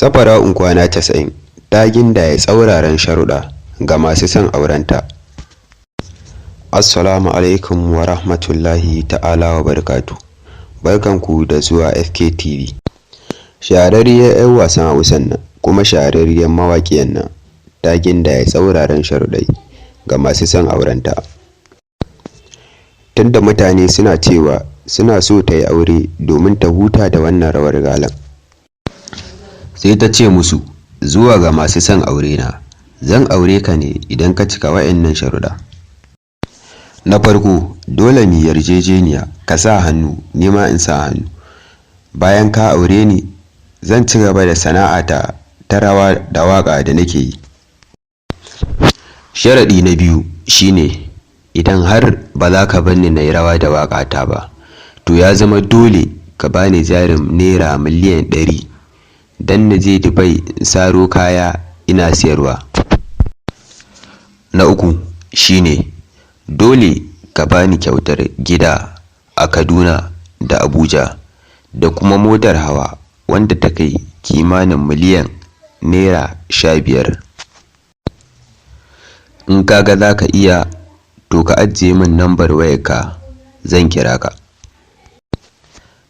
Safara'u kwana 90 ta gindaya tsauraran sharuɗa ga masu son aurenta. Assalamu alaikum wa rahmatullahi ta'ala wa barakatuh. Barkanku da zuwa FKTV. Shahararriyar 'yar wasan Hausan nan kuma shahararriyar mawaƙiyar nan ta gindaya tsauraran sharuɗai ga masu son aurenta. Tunda mutane suna cewa suna so ta yi aure domin ta huta da wannan rawar galan, sai ta ce musu, zuwa ga masu son aurena, zan aure ka ne idan ka cika wa'innan sharuɗa. Na farko, dole mu yarjejeniya, ka sa hannu ni ma in sa hannu. Bayan ka aure ni, zan ci gaba da sana'ata ta rawa da waƙa da nake yi. Sharaɗi na biyu shine, idan har ba za ka bar ni na yi rawa da waƙata ba, to ya zama dole ka bani jarin naira miliyan 100 don na je Dubai in saro kaya ina siyarwa. Na uku shine, dole ka bani kyautar gida a Kaduna da Abuja da kuma motar hawa wanda ta kai kimanin miliyan naira 15. In kaga za ka iya, to ka ajiye min lambar wayarka, zan kira ka.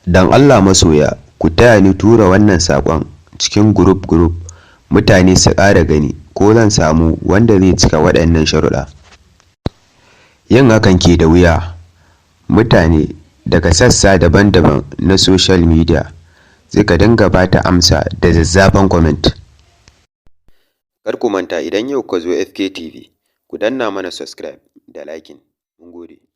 Don Allah masoya, ku taya ni tura wannan saƙon cikin group mutane su ƙara gani ko zan samu wanda zai cika waɗannan sharuɗa. Yin hakan ke da wuya. Mutane daga sassa daban-daban na social media suka dinga ba ta amsa da zazzafan comment. Kar ku manta, idan yau ka zo FKTV, ku danna mana subscribe da liking. Mun gode.